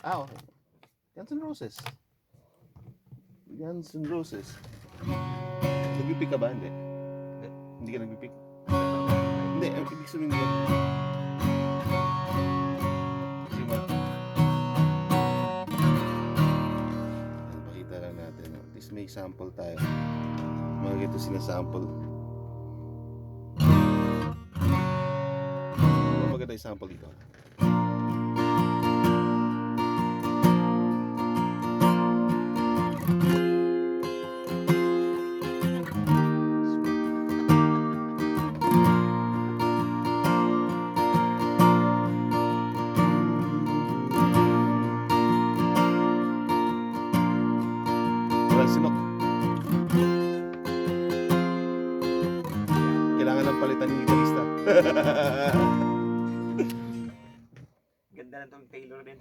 Okay. Guns N' Roses. Guns N' Roses. Nag-pick ka ba? Hindi. Hindi ka nag-pick? Hindi, ang ibig sabihin ko. Kasi pakita lang natin. At least may sample tayo. Mga ganito sinasample. Maganda yung sample dito. Sinok. Kailangan ng palitan ng gitarista. Ganda na tong Taylor din.